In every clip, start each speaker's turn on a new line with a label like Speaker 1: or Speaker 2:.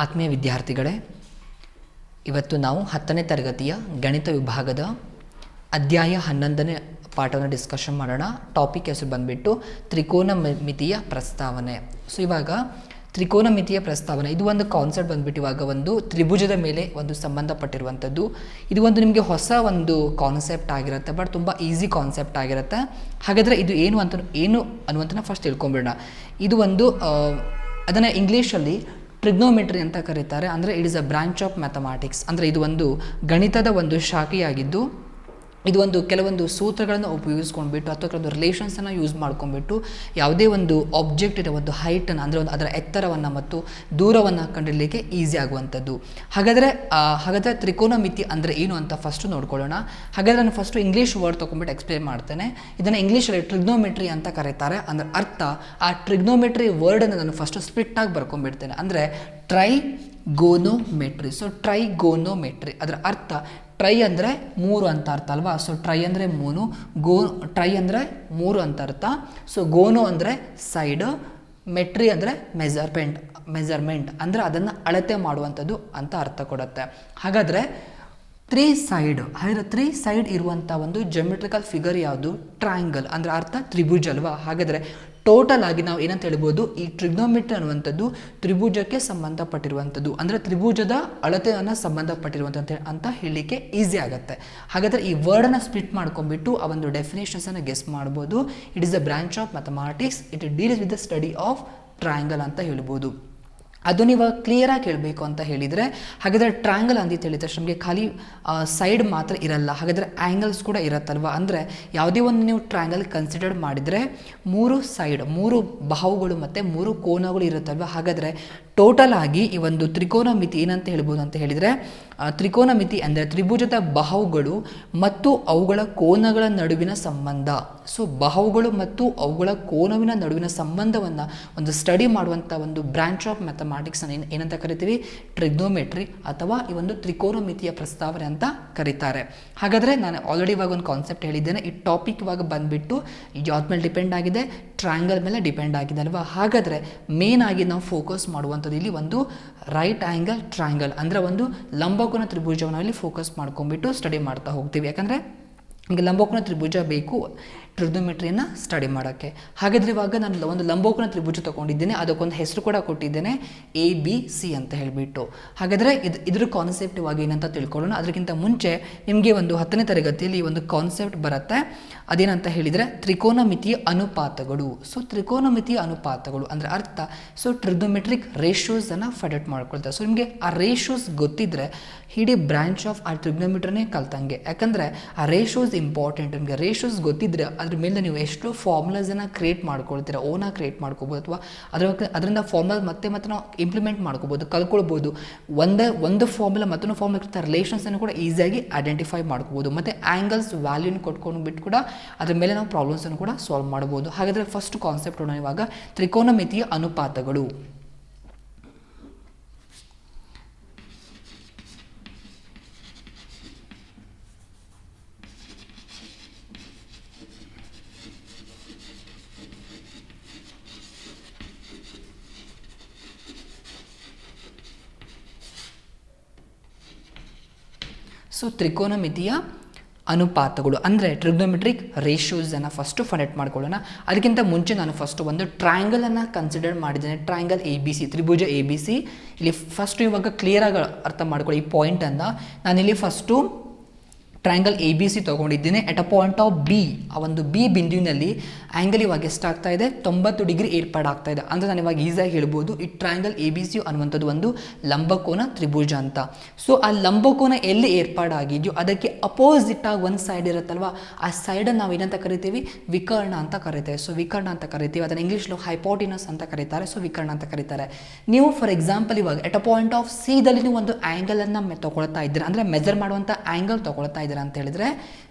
Speaker 1: ಆತ್ಮೀಯ ವಿದ್ಯಾರ್ಥಿಗಳೇ, ಇವತ್ತು ನಾವು 10ನೇ ತರಗತಿಯ ಗಣಿತ ವಿಭಾಗದ ಅಧ್ಯಾಯ 11ನೇ ಪಾಠವನ್ನು ಡಿಸ್ಕಷನ್ ಮಾಡೋಣ. ಟಾಪಿಕ್ ಹೆಸರು ಬಂದುಬಿಟ್ಟು ತ್ರಿಕೋನಮಿತಿಯ ಪ್ರಸ್ತಾವನೆ. ಸೊ ಇವಾಗ ತ್ರಿಕೋನಮಿತಿಯ ಪ್ರಸ್ತಾವನೆ ಇದು ಒಂದು ಕಾನ್ಸೆಪ್ಟ್ ಬಂದುಬಿಟ್ಟು ಇವಾಗ ಒಂದು ತ್ರಿಭುಜದ ಮೇಲೆ ಒಂದು ಸಂಬಂಧಪಟ್ಟಿರುವಂಥದ್ದು. ಇದು ಒಂದು ನಿಮಗೆ ಹೊಸ ಒಂದು ಕಾನ್ಸೆಪ್ಟ್ ಆಗಿರುತ್ತೆ, ಬಟ್ ತುಂಬ ಈಸಿ ಕಾನ್ಸೆಪ್ಟ್ ಆಗಿರುತ್ತೆ. ಹಾಗಾದರೆ ಇದು ಏನು ಅನ್ನುವಂಥನ ಫಸ್ಟ್ ತಿಳ್ಕೊಂಬಿಡೋಣ. ಇದು ಒಂದು ಅದನ್ನು ಇಂಗ್ಲೀಷಲ್ಲಿ ಟ್ರಿಗ್ನೋಮೆಟ್ರಿ ಅಂತ ಕರೀತಾರೆ. ಅಂದರೆ it is a branch of mathematics. ಅಂದರೆ ಇದು ಒಂದು ಗಣಿತದ ಒಂದು ಶಾಖೆಯಾಗಿದ್ದು, ಇದು ಒಂದು ಕೆಲವೊಂದು ಸೂತ್ರಗಳನ್ನು ಉಪಯೋಗಿಸ್ಕೊಂಡ್ಬಿಟ್ಟು ಅಥವಾ ಕೆಲವೊಂದು ರಿಲೇಷನ್ಸನ್ನು ಯೂಸ್ ಮಾಡ್ಕೊಂಡ್ಬಿಟ್ಟು ಯಾವುದೇ ಒಂದು ಆಬ್ಜೆಕ್ಟಿನ ಒಂದು ಹೈಟನ್ನು ಅಂದರೆ ಒಂದು ಅದರ ಎತ್ತರವನ್ನು ಮತ್ತು ದೂರವನ್ನು ಕಂಡುಹಿಡಲಿಕ್ಕೆ ಈಸಿ ಆಗುವಂಥದ್ದು. ಹಾಗಾದರೆ ತ್ರಿಕೋನಮಿತಿ ಅಂದರೆ ಏನು ಅಂತ ಫಸ್ಟು ನೋಡ್ಕೊಳ್ಳೋಣ. ಹಾಗಾದರೆ ನಾನು ಫಸ್ಟು ಇಂಗ್ಲೀಷ್ ವರ್ಡ್ ತೊಗೊಂಡ್ಬಿಟ್ಟು ಎಕ್ಸ್ಪ್ಲೇನ್ ಮಾಡ್ತೇನೆ. ಇದನ್ನು ಇಂಗ್ಲೀಷಲ್ಲಿ ಟ್ರಿಗ್ನೋಮೆಟ್ರಿ ಅಂತ ಕರೀತಾರೆ. ಅಂದರೆ ಅರ್ಥ, ಆ ಟ್ರಿಗ್ನೋಮೆಟ್ರಿ ವರ್ಡನ್ನು ನಾನು ಫಸ್ಟು ಸ್ಪ್ಲಿಟ್ಟಾಗಿ ಬರ್ಕೊಂಡ್ಬಿಡ್ತೇನೆ. ಅಂದರೆ ಟ್ರೈಗೋನೋಮೆಟ್ರಿ. ಸೊ ಟ್ರೈಗೋನೋಮೆಟ್ರಿ ಅದರ ಅರ್ಥ ಟ್ರೈ ಅಂದರೆ 3 ಅಂತ ಅರ್ಥ ಅಲ್ವಾ. ಸೊ ಟ್ರೈ ಅಂದರೆ 3, ಟ್ರೈ ಅಂದರೆ 3 ಅಂತ ಅರ್ಥ. ಸೊ ಗೋನೋ ಅಂದರೆ ಸೈಡ್, ಮೆಟ್ರಿ ಅಂದರೆ ಮೆಜರ್ಮೆಂಟ್ ಅಂದರೆ ಅದನ್ನು ಅಳತೆ ಮಾಡುವಂಥದ್ದು ಅಂತ ಅರ್ಥ ಕೊಡುತ್ತೆ. ಹಾಗಾದರೆ 3 ಸೈಡ್ ಇರುವಂಥ ಒಂದು ಜಿಯೋಮೆಟ್ರಿಕಲ್ ಫಿಗರ್ ಯಾವುದು? ಟ್ರಯಾಂಗಲ್. ಅಂದರೆ ಅರ್ಥ ತ್ರಿಭುಜ ಅಲ್ವಾ. ಹಾಗಾದರೆ ಟೋಟಲ್ ಆಗಿ ನಾವು ಏನಂತ ಹೇಳ್ಬೋದು, ಈ ಟ್ರಿಗ್ನೋಮೆಟ್ರಿ ಅನ್ನುವಂಥದ್ದು ತ್ರಿಭುಜಕ್ಕೆ ಸಂಬಂಧಪಟ್ಟಿರುವಂಥದ್ದು, ಅಂದರೆ ತ್ರಿಭುಜದ ಅಳತೆಯನ್ನು ಸಂಬಂಧಪಟ್ಟಿರುವಂಥದ್ದು ಅಂತ ಹೇಳಲಿಕ್ಕೆ ಈಸಿ ಆಗುತ್ತೆ. ಹಾಗಾದರೆ ಈ ವರ್ಡನ್ನು ಸ್ಪ್ಲಿಟ್ ಮಾಡ್ಕೊಂಡ್ಬಿಟ್ಟು ಆ ಒಂದು ಡೆಫಿನೇಷನ್ಸನ್ನು ಗೆಸ್ ಮಾಡ್ಬೋದು. It is a branch of mathematics, it deals with the study of triangle ಅಂತ ಹೇಳ್ಬೋದು. ಅದು ನೀವು ಕ್ಲಿಯರಾಗಿ ಹೇಳಬೇಕು ಅಂತ ಹೇಳಿದರೆ, ಹಾಗಾದರೆ ಟ್ರಯಾಂಗಲ್ ಅಂತ ಹೇಳಿದ ತಕ್ಷಣ ನಮಗೆ ಖಾಲಿ ಸೈಡ್ ಮಾತ್ರ ಇರಲ್ಲ, ಹಾಗಾದರೆ ಆ್ಯಂಗಲ್ಸ್ ಕೂಡ ಇರುತ್ತಲ್ವ. ಅಂದರೆ ಯಾವುದೇ ಒಂದು ನೀವು ಟ್ರಯಾಂಗಲ್ ಕನ್ಸಿಡರ್ ಮಾಡಿದರೆ 3 ಸೈಡ್, 3 ಬಾಹುಗಳು ಮತ್ತು 3 ಕೋನಗಳು ಇರುತ್ತಲ್ವ. ಹಾಗಾದರೆ ಟೋಟಲ್ ಆಗಿ ಈ ಒಂದು ತ್ರಿಕೋನಮಿತಿ ಏನಂತ ಹೇಳ್ಬೋದು ಅಂತ ಹೇಳಿದರೆ, ತ್ರಿಕೋನಮಿತಿ ಅಂದರೆ ತ್ರಿಭುಜದ ಬಾಹುಗಳು ಮತ್ತು ಅವುಗಳ ಕೋನಗಳ ನಡುವಿನ ಸಂಬಂಧ. ಸೊ ಬಾಹುಗಳು ಮತ್ತು ಅವುಗಳ ಕೋನವಿನ ನಡುವಿನ ಸಂಬಂಧವನ್ನು ಒಂದು ಸ್ಟಡಿ ಮಾಡುವಂಥ ಒಂದು ಬ್ರಾಂಚ್ ಆಫ್ ಮ್ಯಾಥಮ್ಯಾಟಿಕ್ಸ್ ಏನಂತ ಕರಿತೀವಿ? ಟ್ರಿಗ್ನೋಮೆಟ್ರಿ ಅಥವಾ ಈ ಒಂದು ತ್ರಿಕೋನಮಿತಿಯ ಪ್ರಸ್ತಾವನೆ ಅಂತ ಕರೀತಾರೆ. ಹಾಗಾದರೆ ನಾನು ಆಲ್ರೆಡಿ ಇವಾಗ ಒಂದು ಕಾನ್ಸೆಪ್ಟ್ ಹೇಳಿದ್ದೇನೆ. ಈ ಟಾಪಿಕ್ ಇವಾಗ ಬಂದುಬಿಟ್ಟು ಯಾವ್ದು ಮೇಲೆ ಡಿಪೆಂಡ್ ಆಗಿದೆ? ಟ್ರಯಾಂಗಲ್ ಮೇಲೆ ಡಿಪೆಂಡ್ ಆಗಿದೆ ಅಲ್ವಾ. ಹಾಗಾದರೆ ಮೇನ್ ಆಗಿ ನಾವು ಫೋಕಸ್ ಮಾಡುವಂಥದ್ದು ಇಲ್ಲಿ ಒಂದು ರೈಟ್ ಆ್ಯಂಗಲ್ ಟ್ರಯಾಂಗಲ್ ಅಂದರೆ ಒಂದು ಲಂಬಕೋನ ತ್ರಿಭುಜವನ್ನು ಇಲ್ಲಿ ಫೋಕಸ್ ಮಾಡ್ಕೊಂಡ್ಬಿಟ್ಟು ಸ್ಟಡಿ ಮಾಡ್ತಾ ಹೋಗ್ತೀವಿ. ಯಾಕಂದರೆ ನಮಗೆ ಲಂಬಕೋನ ತ್ರಿಭುಜ ಬೇಕು ಟ್ರಿಗ್ನೋಮೆಟ್ರಿಯನ್ನು ಸ್ಟಡಿ ಮಾಡೋಕ್ಕೆ. ಹಾಗಾದರೆ ಇವಾಗ ನಾನು ಒಂದು ಲಂಬಕೋನ ತ್ರಿಭುಜ ತೊಗೊಂಡಿದ್ದೇನೆ, ಅದಕ್ಕೊಂದು ಹೆಸರು ಕೂಡ ಕೊಟ್ಟಿದ್ದೇನೆ, ABC ಅಂತ ಹೇಳಿಬಿಟ್ಟು. ಹಾಗಾದರೆ ಇದ್ರ ಕಾನ್ಸೆಪ್ಟ್ ಇವಾಗ ಏನಂತ ತಿಳ್ಕೊಳ್ಳೋಣ. ಅದಕ್ಕಿಂತ ಮುಂಚೆ ನಿಮಗೆ ಒಂದು 10ನೇ ತರಗತಿಯಲ್ಲಿ ಒಂದು ಕಾನ್ಸೆಪ್ಟ್ ಬರುತ್ತೆ. ಅದೇನಂತ ಹೇಳಿದರೆ ತ್ರಿಕೋನಮಿತಿಯ ಅನುಪಾತಗಳು. ಸೊ ತ್ರಿಕೋನಮಿತಿಯ ಅನುಪಾತಗಳು ಅಂದರೆ ಅರ್ಥ, ಸೊ ಟ್ರಿಗ್ನೋಮೆಟ್ರಿಕ್ ರೇಷಿಯೋಸನ್ನು ಫೈಂಡ್ ಮಾಡ್ಕೊಳ್ತಾರೆ. ಸೊ ನಿಮಗೆ ಆ ರೇಷಿಯೋಸ್ ಗೊತ್ತಿದ್ದರೆ ಇಡೀ ಬ್ರಾಂಚ್ ಆಫ್ ಆ ಟ್ರಿಗ್ನೋಮೆಟ್ರಿನೇ ಕಲ್ತಂಗೆ. ಯಾಕಂದರೆ ಆ ರೇಷಿಯೋಸ್ ಇಂಪಾರ್ಟೆಂಟ್. ನಿಮಗೆ ರೇಷಿಯೋಸ್ ಗೊತ್ತಿದ್ದರೆ ಅದ್ರ ಮೇಲೆ ನೀವು ಎಷ್ಟು ಫಾರ್ಮುಲಾಸನ್ನು ಕ್ರಿಯೇಟ್ ಮಾಡ್ಕೊಳ್ತೀರಾ, ಓನಾಗಿ ಕ್ರಿಯೇಟ್ ಮಾಡ್ಕೋಬೋದು, ಅಥವಾ ಅದರಿಂದ ಫಾರ್ಮುಲಾ ಮತ್ತೆ ನಾವು ಇಂಪ್ಲಿಮೆಂಟ್ ಮಾಡ್ಕೋಬೋದು, ಕಲ್ಕೊಳ್ಬೋದು. ಒಂದು ಫಾರ್ಮುಲಾ ಮತ್ತೊಂದು ಫಾರ್ಮುಲಾ ರಿಲೇಷನ್ಸನ್ನು ಕೂಡ ಈಸಿಯಾಗಿ ಐಡೆಂಟಿಫೈ ಮಾಡ್ಕೋಬೋದು. ಮತ್ತು ಆ್ಯಂಗಲ್ಸ್ ವ್ಯಾಲ್ಯೂನ ಕೊಟ್ಕೊಂಡು ಬಿಟ್ಟು ಕೂಡ ಅದ್ರ ಮೇಲೆ ನಾವು ಪ್ರಾಬ್ಲಮ್ಸನ್ನು ಕೂಡ ಸಾಲ್ವ್ ಮಾಡ್ಬೋದು. ಹಾಗಾದರೆ ಫಸ್ಟ್ ಕಾನ್ಸೆಪ್ಟ್ ನೋಡೋಣ ಇವಾಗ, ತ್ರಿಕೋನಮಿತಿಯ ಅನುಪಾತಗಳು. ಸೊ ತ್ರಿಕೋನಮಿತಿಯ ಅನುಪಾತಗಳು ಅಂದರೆ ಟ್ರಿಗ್ನೋಮೆಟ್ರಿಕ್ ರೇಷಿಯೋಸನ್ನು ಫಸ್ಟು ಫೈಂಡ್ ಮಾಡ್ಕೊಳ್ಳೋಣ. ಅದಕ್ಕಿಂತ ಮುಂಚೆ ನಾನು ಫಸ್ಟು ಒಂದು ಟ್ರಯಾಂಗಲನ್ನು ಕನ್ಸಿಡರ್ ಮಾಡಿದ್ದೇನೆ. ಟ್ರಯಾಂಗಲ್ ABC, ತ್ರಿಭುಜ ABC. ಇಲ್ಲಿ ಫಸ್ಟು ಇವಾಗ ಕ್ಲಿಯರಾಗಿ ಅರ್ಥ ಮಾಡ್ಕೊಳ್ಳಿ ಈ ಪಾಯಿಂಟನ್ನು. ನಾನಿಲ್ಲಿ ಫಸ್ಟು ಟ್ರಯಾಂಗಲ್ ABC ತೊಗೊಂಡಿದ್ದೀನಿ. ಎಟ್ ಅ ಪಾಯಿಂಟ್ ಆಫ್ B, ಆ ಒಂದು B ಬಿಂದುವಿನಲ್ಲಿ ಆ್ಯಂಗಲ್ ಇವಾಗ ಎಷ್ಟಾಗ್ತಾ ಇದೆ? 90 ಡಿಗ್ರಿ ಏರ್ಪಾಡಾಗ್ತಾ ಇದೆ. ಅಂದರೆ ನಾನು ಇವಾಗ ಈಸಿಯಾಗಿ ಹೇಳ್ಬೋದು ಈ ಟ್ರಯಾಂಗಲ್ ABC ಅನ್ನುವಂಥದ್ದು ಒಂದು ಲಂಬಕೋನ ತ್ರಿಭುಜ ಅಂತ. ಸೊ ಆ ಲಂಬಕೋನ ಎಲ್ಲಿ ಏರ್ಪಾಡಾಗಿದೆಯೋ ಅದಕ್ಕೆ ಅಪೋಸಿಟ್ ಆಗಿ ಒಂದು ಸೈಡ್ ಇರುತ್ತಲ್ವ, ಆ ಸೈಡನ್ನು ನಾವು ಏನಂತ ಕರಿತೀವಿ? ವಿಕರ್ಣ ಅಂತ ಕರಿತೇವೆ. ಸೊ ವಿಕರ್ಣ ಅಂತ ಕರಿತೀವಿ. ಅದನ್ನು ಇಂಗ್ಲೀಷ್లో ಹೈಪೋಟಿನಸ್ ಅಂತ ಕರೀತಾರೆ. ಸೊ ವಿಕರ್ಣ ಅಂತ ಕರೀತಾರೆ. ನೀವು ಫಾರ್ ಎಕ್ಸಾಂಪಲ್ ಇವಾಗ ಎಟ್ ಅ ಪಾಯಿಂಟ್ ಆಫ್ Cದಲ್ಲಿ ನೀವು ಒಂದು ಆ್ಯಂಗಲನ್ನು ತೊಗೊಳ್ತಾ ಇದ್ದೀರಾ, ಅಂದರೆ ಮೆಜರ್ ಮಾಡುವಂಥ ಆ್ಯಂಗಲ್ ತೊಗೊಳ್ತಾ ಇದ್ದೀರಾ ಅಂತ ಹೇಳಿದರೆ,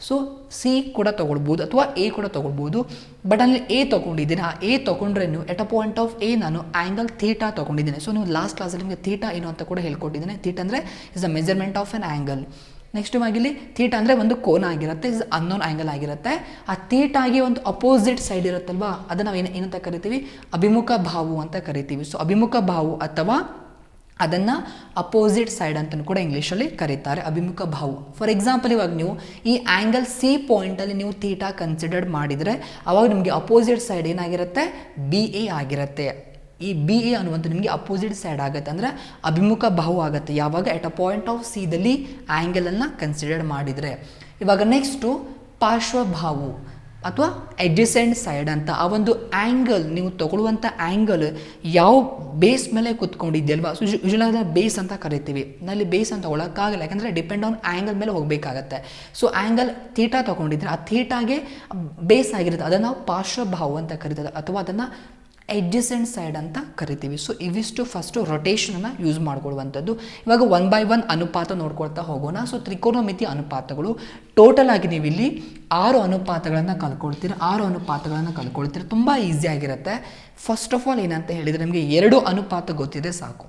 Speaker 1: ಸೊ C ಕೂಡ ತೊಗೊಳ್ಬೋದು ಅಥವಾ A ಕೂಡ ತೊಗೊಳ್ಬೋದು. ಬಟ್ ಅಲ್ಲಿ A ತೊಗೊಂಡಿದ್ದೀನಿ. ಆ A ತೊಗೊಂಡ್ರೆ ನೀವು at a point of A ನಾನು ಆ್ಯಂಗಲ್ ಥೀಟಾ ತೊಗೊಂಡಿದ್ದೀನಿ. ಸೊ ನೀವು ಲಾಸ್ಟ್ ಕ್ಲಾಸಲ್ಲಿ ನಿಮಗೆ ಥೀಟಾ ಏನು ಅಂತ ಕೂಡ ಹೇಳ್ಕೊಟ್ಟಿದ್ದೀನಿ. ಥೀಟಾ ಅಂದರೆ is a measurement of an angle. Next ಆಗಿಲ್ಲಿ ಥೀಟಾ ಅಂದರೆ ಒಂದು ಕೋನ ಆಗಿರುತ್ತೆ, ಇಸ್ ಅನ್ನೋನ್ ಆ್ಯಂಗಲ್ ಆಗಿರುತ್ತೆ. ಆ ಥೀಟಾಗಿ ಒಂದು ಅಪೋಸಿಟ್ ಸೈಡ್ ಇರುತ್ತಲ್ವಾ, ಅದನ್ನು ನಾವು ಏನಂತ ಕರಿತೀವಿ? ಅಭಿಮುಖ ಬಾಹು ಅಂತ ಕರಿತೀವಿ. ಸೊ ಅಭಿಮುಖ ಬಾಹು ಅಥವಾ ಅದನ್ನು ಅಪೋಸಿಟ್ ಸೈಡ್ ಅಂತಲೂ ಕೂಡ ಇಂಗ್ಲೀಷಲ್ಲಿ ಕರೀತಾರೆ, ಅಭಿಮುಖ ಬಾಹು. ಫಾರ್ ಎಕ್ಸಾಂಪಲ್ ಇವಾಗ ನೀವು ಈ ಆ್ಯಂಗಲ್ ಸಿ ಪಾಯಿಂಟಲ್ಲಿ ನೀವು ಥೀಟಾ ಕನ್ಸಿಡರ್ಡ್ ಮಾಡಿದರೆ ಅವಾಗ ನಿಮಗೆ ಅಪೋಸಿಟ್ ಸೈಡ್ ಏನಾಗಿರುತ್ತೆ, ಬಿ ಎ ಆಗಿರುತ್ತೆ. ಈ ಬಿ ಎ ಅನ್ನುವಂಥ ನಿಮಗೆ ಅಪೋಸಿಟ್ ಸೈಡ್ ಆಗುತ್ತೆ, ಅಂದರೆ ಅಭಿಮುಖ ಬಾಹು ಆಗುತ್ತೆ ಯಾವಾಗ ಎಟ್ ಅ ಪಾಯಿಂಟ್ ಆಫ್ ಸಿದಲ್ಲಿ ಆ್ಯಂಗಲನ್ನು ಕನ್ಸಿಡರ್ಡ್ ಮಾಡಿದರೆ. ಇವಾಗ ನೆಕ್ಸ್ಟು ಪಾರ್ಶ್ವಬಾಹು ಅಥವಾ ಎಡ್ಜಸೆಂಟ್ ಸೈಡ್ ಅಂತ. ಆ ಒಂದು ಆ್ಯಂಗಲ್ ನೀವು ತಗೊಳ್ಳುವಂಥ ಆ್ಯಂಗಲ್ ಯಾವ ಬೇಸ್ ಮೇಲೆ ಕೂತ್ಕೊಂಡಿದೆಯಲ್ವಾ, ಸೊ ಯೂಶುವಲಿ ಅದನ್ನು ಬೇಸ್ ಅಂತ ಕರಿತೀವಿ. ನಲ್ಲಿ ಬೇಸ್ ಅಂತ ತಗೊಳ್ಳೋಕ್ಕಾಗಲ್ಲ, ಯಾಕಂದರೆ ಡಿಪೆಂಡ್ ಆನ್ ಆ್ಯಂಗಲ್ ಮೇಲೆ ಹೋಗಬೇಕಾಗತ್ತೆ. ಸೊ ಆ್ಯಂಗಲ್ ಥೀಟಾ ತೊಗೊಂಡಿದ್ರೆ ಆ ಥೀಟಾಗೆ ಬೇಸ್ ಆಗಿರುತ್ತೆ, ಅದನ್ನು ನಾವು ಪಾರ್ಶ್ವಬಾಹು ಅಂತ ಕರಿತದೆ ಅಥವಾ ಅದನ್ನು ಎಡ್ಜಸೆಂಟ್ ಸೈಡ್ ಅಂತ ಕರಿತೀವಿ. ಸೊ ಇವಿಷ್ಟು ಫಸ್ಟು ರೊಟೇಷನನ್ನು ಯೂಸ್ ಮಾಡ್ಕೊಳ್ಳುವಂಥದ್ದು. ಇವಾಗ 1/1 ಅನುಪಾತ ನೋಡ್ಕೊಳ್ತಾ ಹೋಗೋಣ. ಸೊ ತ್ರಿಕೋನಮಿತಿ ಅನುಪಾತಗಳು ಟೋಟಲ್ ಆಗಿ ನೀವು ಇಲ್ಲಿ 6 ಅನುಪಾತಗಳನ್ನು ಕಲ್ಕೊಳ್ತೀರ. ತುಂಬ ಈಸಿಯಾಗಿರುತ್ತೆ. ಫಸ್ಟ್ ಆಫ್ ಆಲ್ ಏನಂತ ಹೇಳಿದರೆ ನಿಮಗೆ 2 ಅನುಪಾತ ಗೊತ್ತಿದೆ ಸಾಕು,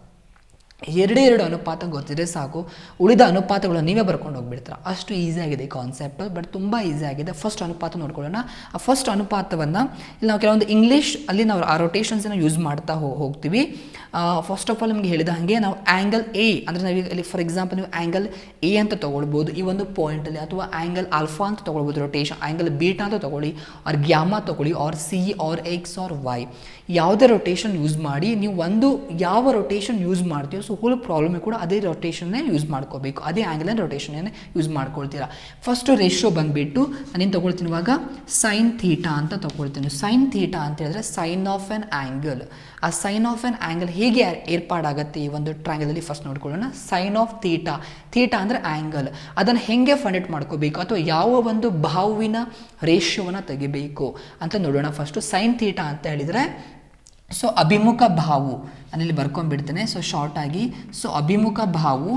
Speaker 1: ಎರಡೇ ಅನುಪಾತ ಗೊತ್ತಿದ್ರೆ ಸಾಕು. ಉಳಿದ ಅನುಪಾತಗಳನ್ನು ನೀವೇ ಬರ್ಕೊಂಡು ಹೋಗ್ಬಿಡ್ತೀರ, ಅಷ್ಟು ಈಸಿಯಾಗಿದೆ ಈ ಕಾನ್ಸೆಪ್ಟ್. ಬಟ್ ತುಂಬ ಈಸಿಯಾಗಿದೆ. ಫಸ್ಟ್ ಅನುಪಾತ ನೋಡ್ಕೊಳ್ಳೋಣ. ಆ ಫಸ್ಟ್ ಅನುಪಾತವನ್ನು ಇಲ್ಲಿ ನಾವು ಕೆಲವೊಂದು ಇಂಗ್ಲೀಷ್ ಅಲ್ಲಿ ನಾವು ಆ ರೊಟೇಷನ್ಸನ್ನು ಯೂಸ್ ಮಾಡ್ತಾ ಹೋಗ್ತೀವಿ. ಫಸ್ಟ್ ಆಫ್ ಆಲ್ ನಿಮಗೆ ಹೇಳಿದ ಹಾಗೆ ನಾವು ಆ್ಯಂಗಲ್ ಎ ಅಂದರೆ ನಾವು ಇಲ್ಲಿ ಫಾರ್ ಎಕ್ಸಾಂಪಲ್ ನೀವು ಆ್ಯಂಗಲ್ ಎ ಅಂತ ತೊಗೊಳ್ಬೋದು ಈ ಒಂದು ಪಾಯಿಂಟಲ್ಲಿ, ಅಥವಾ ಆ್ಯಂಗಲ್ ಆಲ್ಫಾ ಅಂತ ತೊಗೊಳ್ಬೋದು ರೊಟೇಷನ್, ಆ್ಯಂಗಲ್ ಬೀಟಾ ಅಂತ ತೊಗೊಳ್ಳಿ, ಆರ್ ಗ್ಯಾಮಾ ತೊಗೊಳ್ಳಿ, or C, or X, or Y, ಯಾವುದೇ ರೊಟೇಷನ್ ಯೂಸ್ ಮಾಡಿ. ನೀವು ಒಂದು ಯಾವ ರೊಟೇಷನ್ ಯೂಸ್ ಮಾಡ್ತೀವಿ ಸೊ ಹೋಲ್ ಪ್ರಾಬ್ಲಮ್ ಕೂಡ ಅದೇ ರೊಟೇಷನ್ನೇ ಯೂಸ್ ಮಾಡ್ಕೋಬೇಕು, ಅದೇ ಆ್ಯಂಗಲ್ ರೊಟೇಷನ್ನೇ ಯೂಸ್ ಮಾಡ್ಕೊಳ್ತೀರಾ. ಫಸ್ಟು ರೇಷಿಯೋ ಬಂದುಬಿಟ್ಟು ನಾನೇನು ತೊಗೊಳ್ತೀನಿ ಇವಾಗ ಸೈನ್ ಥೀಟಾ ಅಂತ ತೊಗೊಳ್ತೀನಿ. ಸೈನ್ ಥೀಟಾ ಅಂತ ಹೇಳಿದ್ರೆ ಸೈನ್ ಆಫ್ ಆ್ಯನ್ ಆ್ಯಂಗಲ್. ಆ ಸೈನ್ ಆಫ್ ಆ್ಯನ್ ಆ್ಯಂಗಲ್ ಹೇಗೆ ಏರ್ಪಾಡಾಗುತ್ತೆ ಈ ಒಂದು ಟ್ರಯಾಂಗಲಲ್ಲಿ ಫಸ್ಟ್ ನೋಡ್ಕೊಳ್ಳೋಣ. ಸೈನ್ ಆಫ್ ಥೀಟಾ, ಥೀಟಾ ಅಂದರೆ ಆ್ಯಂಗಲ್, ಅದನ್ನು ಹೇಗೆ ಫೈಂಡ್ ಮಾಡ್ಕೋಬೇಕು ಅಥವಾ ಯಾವ ಒಂದು ಬಾಹುವಿನ ರೇಷಿಯೋವನ್ನು ತೆಗಿಬೇಕು ಅಂತ ನೋಡೋಣ. ಫಸ್ಟು ಸೈನ್ ಥೀಟಾ ಅಂತ ಹೇಳಿದರೆ ಸೊ ಅಭಿಮುಖ ಬಾಹು, ನಾನಿಲ್ಲಿ ಬರ್ಕೊಂಡ್ಬಿಡ್ತೇನೆ ಸೊ ಶಾರ್ಟ್ ಆಗಿ. ಸೊ ಅಭಿಮುಖ ಬಾಹು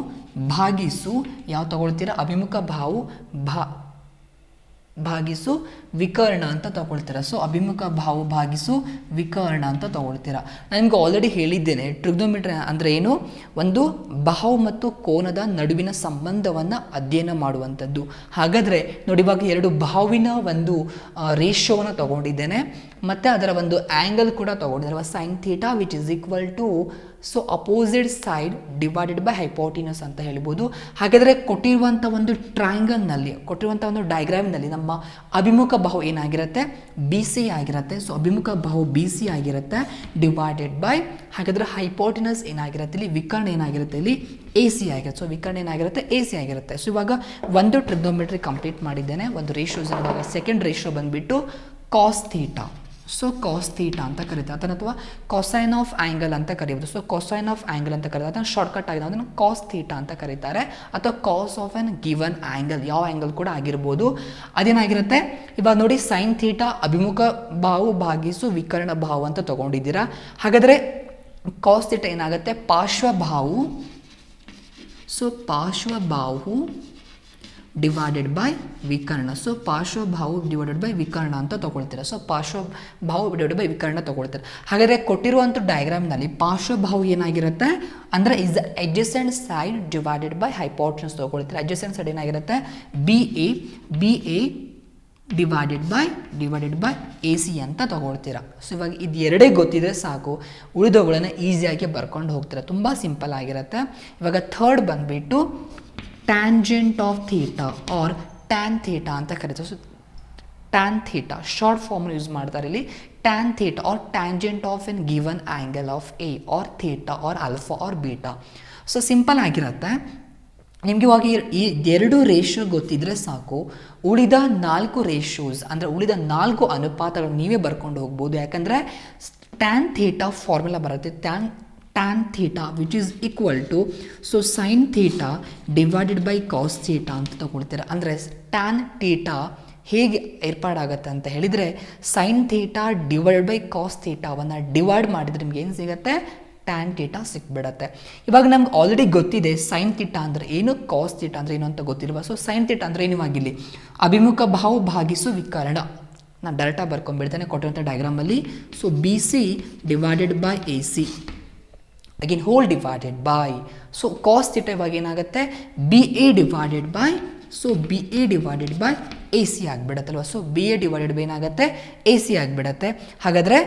Speaker 1: ಭಾಗಿಸು ಯಾವ ತಗೊಳ್ತೀರಾ, ಅಭಿಮುಖ ಬಾಹು ಭಾಗಿಸು ವಿಕರ್ಣ ಅಂತ ತಗೊಳ್ತೀರಾ. ಸೊ ಅಭಿಮುಖ ಬಾಹು ಭಾಗಿಸು ವಿಕರ್ಣ ಅಂತ ತಗೊಳ್ತೀರಾ. ನಾನು ನಿಮ್ಗೆ ಆಲ್ರೆಡಿ ಹೇಳಿದ್ದೇನೆ ಟ್ರಿಗ್ನೋಮೆಟ್ರಿ ಅಂದರೆ ಏನು, ಒಂದು ಬಾಹು ಮತ್ತು ಕೋನದ ನಡುವಿನ ಸಂಬಂಧವನ್ನು ಅಧ್ಯಯನ ಮಾಡುವಂಥದ್ದು. ಹಾಗಾದರೆ ನೋಡಿ ಇವಾಗ 2 ಬಾಹುವಿನ ಒಂದು ರೇಷಿಯೋವನ್ನು ತಗೊಂಡಿದ್ದೇನೆ ಮತ್ತು ಅದರ ಒಂದು ಆ್ಯಂಗಲ್ ಕೂಡ ತಗೊಂಡಿದ್ದಾರೆ sine theta which is equal to so opposite side divided by hypotenuse ಅಂತ ಹೇಳ್ಬೋದು. ಹಾಗಾದರೆ ಕೊಟ್ಟಿರುವಂಥ ಒಂದು ಟ್ರಯಾಂಗಲ್ನಲ್ಲಿ, ಕೊಟ್ಟಿರುವಂಥ ಒಂದು ಡಯಾಗ್ರಾಮ್ನಲ್ಲಿ ನಮ್ಮ ಅಭಿಮುಖ ಬಾಹು ಏನಾಗಿರುತ್ತೆ, ಬಿ ಸಿ ಆಗಿರುತ್ತೆ. ಸೊ ಅಭಿಮುಖ ಬಾಹು ಬಿ ಸಿ ಆಗಿರುತ್ತೆ ಡಿವೈಡೆಡ್ ಬೈ, ಹಾಗಾದರೆ ಹೈಪೋಟಿನಸ್ ಏನಾಗಿರುತ್ತೆ ಇಲ್ಲಿ, ವಿಕರ್ಣ ಏನಾಗಿರುತ್ತೆ ಇಲ್ಲಿ ಎ ಸಿ ಆಗಿರುತ್ತೆ. ಸೊ ವಿಕರ್ಣ ಏನಾಗಿರುತ್ತೆ ಎ ಸಿ ಆಗಿರುತ್ತೆ. ಸೊ ಇವಾಗ ಒಂದು ಟ್ರಿಗ್ನೋಮೆಟ್ರಿ ಕಂಪ್ಲೀಟ್ ಮಾಡಿದ್ದೇನೆ. ಒಂದು ರೇಷಿಯೋಸ್ ಇವಾಗ ಸೆಕೆಂಡ್ ರೇಷಿಯೋ ಬಂದುಬಿಟ್ಟು cos theta. So cos theta ಅಂತ ಕರೀತಾರೆ ಅದನ್ನು, ಅಥವಾ ಕೊಸೈನ್ ಆಫ್ ಆ್ಯಂಗಲ್ ಅಂತ ಕರೀಬೋದು. ಸೊ ಕೊಸೈನ್ ಆಫ್ ಆ್ಯಂಗಲ್ ಅಂತ ಕರೀತಾರೆ, ಅದನ್ನು ಶಾರ್ಟ್ಕಟ್ ಆಗಿದೆ ಅದನ್ನು ಕಾಸ್ ಥೀಟಾ ಅಂತ ಕರೀತಾರೆ, ಅಥವಾ ಕಾಸ್ ಆಫ್ ಆ್ಯನ್ ಗಿವನ್ ಆ್ಯಂಗಲ್, ಯಾವ ಆ್ಯಂಗಲ್ ಕೂಡ ಆಗಿರ್ಬೋದು. ಅದೇನಾಗಿರುತ್ತೆ ಇವಾಗ ನೋಡಿ ಸೈನ್ ಥೀಟಾ ಅಭಿಮುಖ ಬಾಹು ಭಾಗಿಸು ವಿಕರ್ಣ ಬಾಹು ಅಂತ ತೊಗೊಂಡಿದ್ದೀರಾ. ಹಾಗಾದರೆ ಕಾಸ್ ಥೀಟಾ ಏನಾಗುತ್ತೆ ಪಾರ್ಶ್ವಬಾಹು, ಸೊ ಪಾರ್ಶ್ವಬಾಹು ಡಿವೈಡೆಡ್ ಬೈ ವಿಕರ್ಣ. ಸೊ ಪಾರ್ಶ್ವಬಾಹು ಡಿವೈಡೆಡ್ ಬೈ ವಿಕರ್ಣ ಅಂತ ತೊಗೊಳ್ತೀರಾ. ಸೊ ಪಾರ್ಶ್ವಬಾಹು ಡಿವೈಡೆಡ್ ಬೈ ವಿಕರ್ಣ ತೊಗೊಳ್ತೀರಾ. ಹಾಗಾದರೆ ಕೊಟ್ಟಿರುವಂಥ ಡಯಾಗ್ರಾಮ್ನಲ್ಲಿ ಪಾರ್ಶ್ವಬಾಹು ಏನಾಗಿರುತ್ತೆ ಅಂದರೆ is the adjacent side divided by hypotenuse ತೊಗೊಳ್ತೀರಾ. ಅಡ್ಜಸೆಂಟ್ ಸೈಡ್ ಏನಾಗಿರುತ್ತೆ B A divided by A C ಅಂತ ತೊಗೊಳ್ತೀರಾ. ಸೊ ಇವಾಗ ಇದು ಎರಡೇ ಗೊತ್ತಿದೆ ಸಾಕು, ಉಳಿದವುಗಳನ್ನು ಈಸಿಯಾಗಿ ಬರ್ಕೊಂಡು ಹೋಗ್ತೀರಾ, ತುಂಬ ಸಿಂಪಲ್ ಆಗಿರುತ್ತೆ. ಇವಾಗ ಥರ್ಡ್ ಬಂದುಬಿಟ್ಟು tangent of theta or tan theta ಅಂತ ಕರೀತಾರೆ. So tan theta short form use ಮಾಡ್ತಾರೆ ಇಲ್ಲಿ. Tan theta or tangent of an given angle of A or theta or alpha or beta. So simple ಆಗಿರುತ್ತೆ. ನಿಮಗೆ ಇವಾಗ ಈ 2 ratio ಗೊತ್ತಿದ್ರೆ ಸಾಕು, ಉಳಿದ 4 ರೇಷಿಯೋಸ್ ಅಂದರೆ ಉಳಿದ 4 ಅನುಪಾತಗಳು ನೀವೇ ಬರ್ಕೊಂಡು ಹೋಗ್ಬೋದು. ಯಾಕಂದರೆ ಟ್ಯಾನ್ ಥೀಟಾ ಫಾರ್ಮುಲಾ ಬರುತ್ತೆ, tan theta which is equal to so sine theta divided by cos theta ಅಂತ ತೊಗೊಳ್ತೀರಾ. ಅಂದರೆ ಟ್ಯಾನ್ ಥೀಟಾ ಹೇಗೆ ಏರ್ಪಾಡಾಗುತ್ತೆ ಅಂತ ಹೇಳಿದರೆ sine theta divided by cos ಥೀಟಾವನ್ನು ಡಿವೈಡ್ ಮಾಡಿದರೆ ನಿಮ್ಗೆ ಏನು ಸಿಗುತ್ತೆ, ಟ್ಯಾನ್ ಥೀಟಾ ಸಿಕ್ಬಿಡತ್ತೆ. ಇವಾಗ ನಮ್ಗೆ ಆಲ್ರೆಡಿ ಗೊತ್ತಿದೆ ಸೈನ್ ಥೀಟಾ ಅಂದರೆ ಏನು, ಕಾಸ್ ಥೀಟಾ ಅಂದರೆ ಏನು ಅಂತ ಗೊತ್ತಿಲ್ವಾ. ಸೊ ಸೈನ್ ಥೀಟಾ ಅಂದರೆ ಏನು ಆಗಿಲ್ಲಿ ಅಭಿಮುಖ ಬಾಹು ಭಾಗಿಸು ವಿಕರ್ಣ. ನಾನು ಡೈರೆಕ್ಟಾಗಿ ಬರ್ಕೊಂಡ್ಬಿಡ್ತೇನೆ ಕೊಟ್ಟಿರುವಂಥ ಡಯಾಗ್ರಾಮಲ್ಲಿ. So B C divided by A C again whole divided by, so cos theta ಇವಾಗ ಏನಾಗುತ್ತೆ B A divided by, so B A divided by A C ಆಗಿಬಿಡತ್ತಲ್ವ. So B A divided by ಏನಾಗುತ್ತೆ ಎ ಸಿ ಆಗಿಬಿಡತ್ತೆ. ಹಾಗಾದರೆ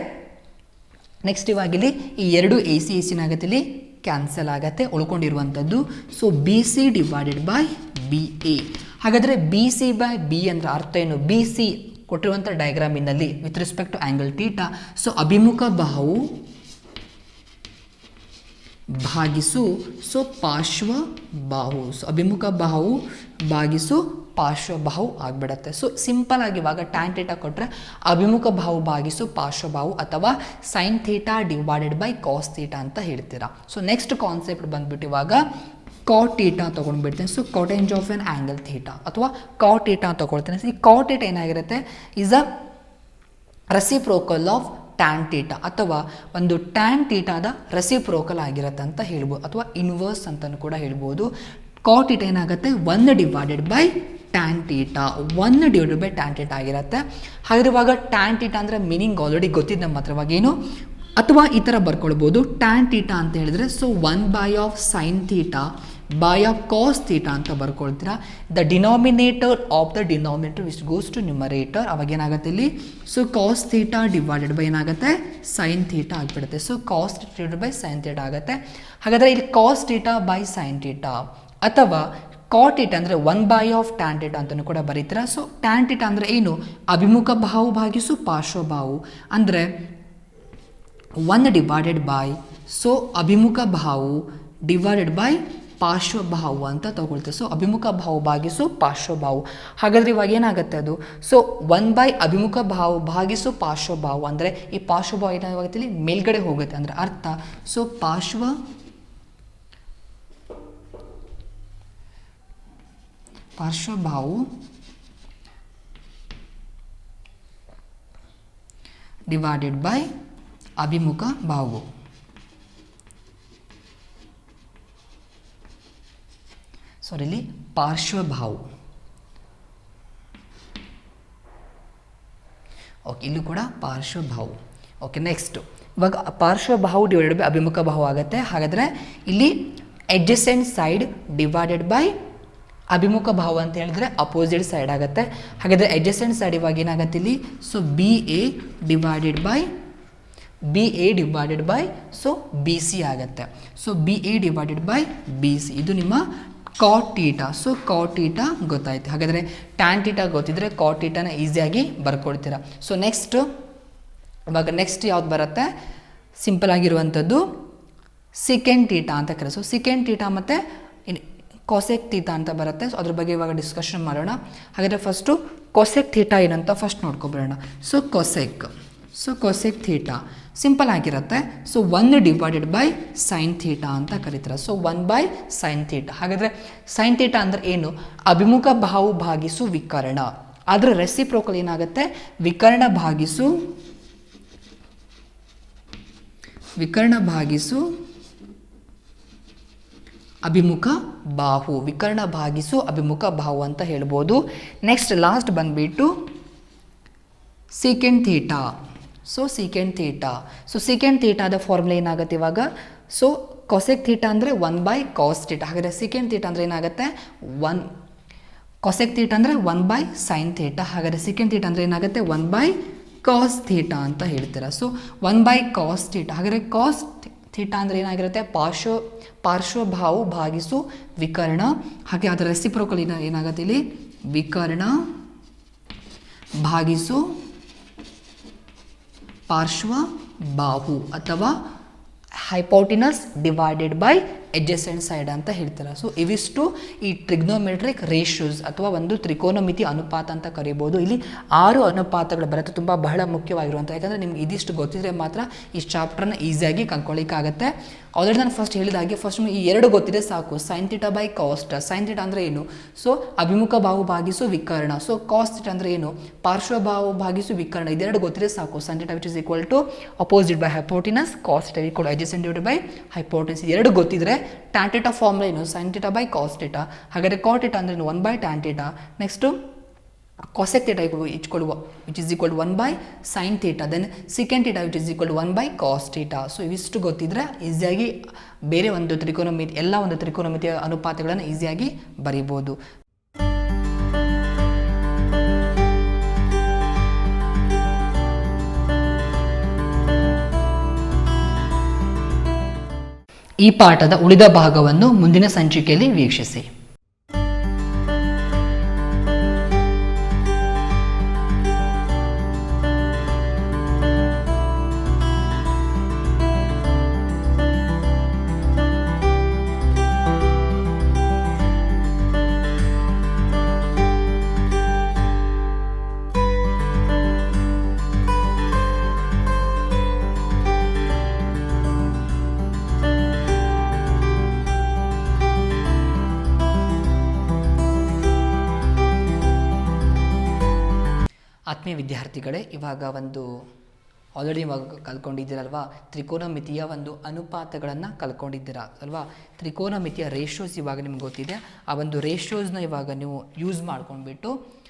Speaker 1: next ಇವಾಗಿಲ್ಲಿ ಈ 2 A C ಏನಾಗುತ್ತೆ ಇಲ್ಲಿ cancel ಆಗುತ್ತೆ, ಉಳ್ಕೊಂಡಿರುವಂಥದ್ದು so B C divided by B A. ಹಾಗಾದರೆ ಬಿ ಸಿ ಬೈ ಬಿ ಅಂದರೆ ಅರ್ಥ ಏನು? ಬಿ ಸಿ ಕೊಟ್ಟಿರುವಂಥ ಡಯಾಗ್ರಾಮಿನಲ್ಲಿ with respect to angle theta, so ಅಭಿಮುಖ ಬಾಹು ಭಾಗಿಸು ಸೊ ಪಾರ್ಶ್ವ ಬಾಹು, ಸೊ ಅಭಿಮುಖ ಬಾಹು ಭಾಗಿಸು ಪಾರ್ಶ್ವ ಬಾಹು ಆಗಿಬಿಡುತ್ತೆ. ಸೊ ಸಿಂಪಲ್ ಆಗಿ ಇವಾಗ ಟ್ಯಾನ್ ಥೀಟಾ ಕೊಟ್ಟರೆ ಅಭಿಮುಖ ಬಾಹು ಭಾಗಿಸು ಪಾರ್ಶ್ವ ಬಾಹು ಅಥವಾ sine theta divided by cos theta ಅಂತ ಹೇಳ್ತೀರಾ. ಸೊ ನೆಕ್ಸ್ಟ್ ಕಾನ್ಸೆಪ್ಟ್ ಬಂದ್ಬಿಟ್ಟು ಇವಾಗ ಕಾಟ್ ಥೀಟಾ ತೊಗೊಂಡ್ಬಿಡ್ತೀನಿ. So cotangent of an angle theta ಅಥವಾ ಕಾಟ್ ಥೀಟಾ ತೊಗೊಳ್ತೀನಿ. ಈ ಕಾಟ್ ಥೀಟಾ ಏನಾಗಿರುತ್ತೆ is a reciprocal of tan theta ಅಥವಾ ಒಂದು ಟ್ಯಾನ್ ಥೀಟಾದ ರೆಸಿಪ್ರೋಕಲ್ ಆಗಿರುತ್ತೆ ಅಂತ ಹೇಳ್ಬೋದು, ಅಥವಾ ಇನ್ವರ್ಸ್ ಅಂತಲೂ ಕೂಡ ಹೇಳ್ಬೋದು. ಕಾಟ್ ಥೀಟಾ ಏನಾಗುತ್ತೆ 1 divided by tan theta, 1 divided by tan theta ಆಗಿರುತ್ತೆ. ಹಾಗಾದ್ರೆ ಇವಾಗ ಟ್ಯಾನ್ ಥೀಟಾ ಅಂದರೆ ಮೀನಿಂಗ್ ಆಲ್ರೆಡಿ ಗೊತ್ತಿದೆ ನಮ್ಮ ಹತ್ರ ಇವಾಗ ಏನು, ಅಥವಾ ಈ ಥರ ಬರ್ಕೊಳ್ಬೋದು ಟ್ಯಾನ್ ಥೀಟಾ ಅಂತ ಹೇಳಿದ್ರೆ so 1 by of sine theta by of cos theta ಅಂತ ಬರ್ಕೊಳ್ತೀರಾ. The denominator of the denominator which goes to numerator, ಅವಾಗ ಏನಾಗುತ್ತೆ ಇಲ್ಲಿ so cos theta divided by ಏನಾಗುತ್ತೆ ಸೈನ್ ಥೀಟಾ ಆಗಿಬಿಡುತ್ತೆ. So cos divided by sine theta ಆಗುತ್ತೆ. ಹಾಗಾದರೆ ಇಲ್ಲಿ cos theta by sine theta ಅಥವಾ ಕಾಟ್ ಥೀಟಾ ಅಂದರೆ 1 ಬೈ ಆಫ್ ಟ್ಯಾನ್ ಥೀಟಾ ಅಂತಲೂ ಕೂಡ ಬರೀತೀರಾ. ಸೊ ಟ್ಯಾನ್ ಥೀಟಾ ಅಂದರೆ ಏನು? ಅಭಿಮುಖ ಬಾಹು ಭಾಗಿಸು ಪಾರ್ಶ್ವ ಬಾಹು ಅಂದರೆ 1 ಡಿವೈಡೆಡ್ ಬೈ ಸೊ ಅಭಿಮುಖ ಬಾಹು ಡಿವೈಡೆಡ್ ಬೈ ಪಾರ್ಶ್ವ ಬಾಹು ಅಂತ ತಗೊಳ್ತೇವೆ. ಸೊ ಅಭಿಮುಖ ಬಾಹು ಭಾಗಿಸು ಪಾರ್ಶ್ವ ಬಾಹು. ಹಾಗಾದರೆ ಇವಾಗ ಏನಾಗುತ್ತೆ ಅದು ಸೊ 1 ಬೈ ಅಭಿಮುಖ ಬಾಹು ಭಾಗಿಸು ಪಾರ್ಶ್ವ ಬಾಹು ಅಂದರೆ ಈ ಪಾರ್ಶ್ವ ಬಾಹು ಏನಾಗುತ್ತೆ ಇಲ್ಲಿ ಮೇಲ್ಗಡೆ ಹೋಗುತ್ತೆ ಅಂದರೆ ಅರ್ಥ ಸೊ ಪಾರ್ಶ್ವ ಬಾಹು ಡಿವೈಡೆಡ್ ಬೈ ಅಭಿಮುಖ ಬಾಹು. ಸಾರಿ ಇಲ್ಲಿ ಪಾರ್ಶ್ವ ಬಾಹು. ಓಕೆ, ಇಲ್ಲೂ ಕೂಡ ಪಾರ್ಶ್ವ ಬಾಹು. ಓಕೆ, ನೆಕ್ಸ್ಟ್ ಇವಾಗ ಪಾರ್ಶ್ವ ಬಾಹು ಡಿವೈಡೆಡ್ ಬೈ ಅಭಿಮುಖ ಬಾಹು ಆಗುತ್ತೆ. ಹಾಗಾದರೆ ಇಲ್ಲಿ ಎಡ್ಜಸೆಂಟ್ ಸೈಡ್ ಡಿವೈಡೆಡ್ ಬೈ ಅಭಿಮುಖ ಬಾಹು ಅಂತ ಹೇಳಿದ್ರೆ ಅಪೋಸಿಟ್ ಸೈಡ್ ಆಗುತ್ತೆ. ಹಾಗಾದರೆ ಎಡ್ಜಸೆಂಟ್ ಸೈಡ್ ಇವಾಗ ಏನಾಗುತ್ತೆ ಇಲ್ಲಿ so B A divided by so B C ಆಗುತ್ತೆ. So B A divided by B C ಇದು ನಿಮ್ಮ cot theta. So cot theta ಗೊತ್ತಾಯ್ತು. ಹಾಗಾದರೆ ಟ್ಯಾನ್ ಥೀಟಾ ಗೊತ್ತಿದ್ರೆ ಕಾಟ್ ಥೀಟಾನ ಈಸಿಯಾಗಿ ಬರ್ಕೊಳ್ತೀರಾ. ಸೊ ಇವಾಗ ನೆಕ್ಸ್ಟ್ ಯಾವ್ದು ಬರುತ್ತೆ ಸಿಂಪಲ್ ಆಗಿರುವಂಥದ್ದು ಸಿಕೆಂಡ್ ಥೀಟಾ ಅಂತ ಕರೆ. ಸೊ ಸಿಕೆಂಡ್ ಥೀಟಾ ಮತ್ತು ಕಾಸೆಕ್ ಥೀಟಾ ಅಂತ ಬರುತ್ತೆ. ಸೊ ಅದ್ರ ಬಗ್ಗೆ ಇವಾಗ ಡಿಸ್ಕಷನ್ ಮಾಡೋಣ. ಹಾಗಾದರೆ ಫಸ್ಟು ಕಾಸೆಕ್ ಥೀಟಾ ಏನಂತ ಫಸ್ಟ್ ನೋಡ್ಕೊಬರೋಣ. ಸೊ ಕಾಸೆಕ್ ಥೀಟಾ ಸಿಂಪಲ್ ಆಗಿರುತ್ತೆ. So 1 divided by sine theta ಅಂತ ಕರೀತಾರೆ. So 1 by sine theta. ಹಾಗಾದರೆ ಸೈನ್ ಥೀಟಾ ಅಂದರೆ ಏನು? ಅಭಿಮುಖ ಬಾಹು ಭಾಗಿಸು ವಿಕರ್ಣ. ಅದರ ರೆಸಿಪ್ರೋಕಲ್ ಏನಾಗುತ್ತೆ ವಿಕರ್ಣ ಭಾಗಿಸು ಅಭಿಮುಖ ಬಾಹು, ವಿಕರ್ಣ ಭಾಗಿಸು ಅಭಿಮುಖ ಬಾಹು ಅಂತ ಹೇಳ್ಬೋದು. ನೆಕ್ಸ್ಟ್ ಲಾಸ್ಟ್ ಬಂದುಬಿಟ್ಟು ಸೀಕೆಂಡ್ ಥೀಟಾ. ಸೊ ಸೀಕೆಂಡ್ ಥೀಟಾದ ಫಾರ್ಮುಲಾ ಏನಾಗುತ್ತೆ ಇವಾಗ ಸೊ ಕಾಸೆಕ್ ಥೀಟಾ ಅಂದರೆ 1 ಬೈ ಕಾಸ್ ಥೀಟಾ. ಹಾಗಾದರೆ ಸೀಕೆಂಡ್ ಥೀಟಾ ಅಂದರೆ ಏನಾಗುತ್ತೆ ಕಾಸೆಕ್ ಥೀಟಾ ಅಂದರೆ 1 ಬೈ ಸೈನ್ ಥೀಟಾ. ಹಾಗಾದರೆ ಸೀಕೆಂಡ್ ಥೀಟಾ ಅಂದರೆ ಏನಾಗುತ್ತೆ 1 ಬೈ ಕಾಸ್ ಥೀಟಾ ಅಂತ ಹೇಳ್ತೀರಾ. So 1 by cos theta. ಹಾಗಾದರೆ ಕಾಸ್ ಥೀಟಾ ಅಂದರೆ ಏನಾಗಿರುತ್ತೆ ಪಾರ್ಶ್ವ ಬಾಹು ಭಾಗಿಸು ವಿಕರ್ಣ. ಹಾಗೆ ಅದರ ರೆಸಿಪ್ರೋಕಲ್ ಏನಾಗುತ್ತೆ ಇಲ್ಲಿ ವಿಕರ್ಣ ಭಾಗಿಸು ಪಾರ್ಶ್ವ ಬಾಹು ಅಥವಾ hypotenuse divided by adjacent side ಅಂತ ಹೇಳ್ತಾರೆ. ಸೊ ಇವಿಷ್ಟು ಈ ಟ್ರಿಗ್ನೋಮೆಟ್ರಿಕ್ ರೇಷಿಯೋಸ್ ಅಥವಾ ಒಂದು ತ್ರಿಕೋನಮಿತಿ ಅನುಪಾತ ಅಂತ ಕರಿಬೋದು. ಇಲ್ಲಿ 6 ಅನುಪಾತಗಳು ಬರುತ್ತೆ, ತುಂಬ ಬಹಳ ಮುಖ್ಯವಾಗಿರುವಂಥ. ಯಾಕಂದರೆ ನಿಮ್ಗೆ ಇದಿಷ್ಟು ಗೊತ್ತಿದ್ರೆ ಮಾತ್ರ ಈ ಚಾಪ್ಟರ್ನ ಈಸಿಯಾಗಿ ಕಲ್ಕೊಳ್ಳಿಕ್ಕಾಗತ್ತೆ. ಆಲ್ರೆಡಿ ನಾನು ಫಸ್ಟ್ ಹೇಳಿದಾಗೆ ಫಸ್ಟ್ ಈ 2 ಗೊತ್ತಿದೆ ಸಾಕು. Sine theta by cost. Sign theta ಅಂದರೆ ಏನು? ಸೊ ಅಭಿಮುಖ ಬಾಹು ಭಾಗಿಸು ವಿಕರ್ಣ. ಸೊ ಕಾಸ್ ಥೀಟಾ ಅಂದರೆ ಏನು? ಪಾರ್ಶ್ವ ಬಾಹು ಭಾಗಿಸು ವಿಕರ್ಣ. ಇದೆರಡು ಗೊತ್ತಿದೆ ಸಾಕು. Sine theta which is equal to opposite by hypotenuse, cos theta equal adjacent divided by hypotenuse. ಎರಡು ಗೊತ್ತಿದ್ರೆ ಟ್ಯಾನ್ ಥೀಟಾ ಫಾರ್ಮುಲಾ ಏನು? Sine theta by cos theta. ಹಾಗಾದರೆ ಕಾಟ್ ಥೀಟಾ ಅಂದರೆ 1 by tan theta. Next cosec theta which is equal 1 by sine theta. Then secant theta which is equal 1 by cos theta. So ಇವಿಷ್ಟು ಗೊತ್ತಿದ್ರೆ ಈಸಿಯಾಗಿ ಬೇರೆ ಒಂದು ತ್ರಿಕೋನಮಿತಿ ಎಲ್ಲ ಒಂದು ತ್ರಿಕೋನಮಿತಿಯ ಅನುಪಾತಗಳನ್ನು ಈಸಿಯಾಗಿ ಬರೀಬೋದು. ಈ ಪಾಠದ ಉಳಿದ ಭಾಗವನ್ನು ಮುಂದಿನ ಸಂಚಿಕೆಯಲ್ಲಿ ವೀಕ್ಷಿಸಿ. ಆತ್ಮೀಯ ವಿದ್ಯಾರ್ಥಿಗಳೇ, ಇವಾಗ ಆಲ್ರೆಡಿ ಇವಾಗ ಕಲ್ತ್ಕೊಂಡಿದ್ದೀರಲ್ವಾ, ತ್ರಿಕೋನಮಿತಿಯ ಅನುಪಾತಗಳನ್ನು ಕಲ್ತ್ಕೊಂಡಿದ್ದೀರಾ ಅಲ್ವಾ. ತ್ರಿಕೋನಮಿತಿಯ ರೇಷಿಯೋಸ್ ಇವಾಗ ನಿಮ್ಗೆ ಗೊತ್ತಿದೆ. ಆ ರೇಷಿಯೋಸ್ನ ಇವಾಗ ನೀವು ಯೂಸ್ ಮಾಡ್ಕೊಂಡ್ಬಿಟ್ಟು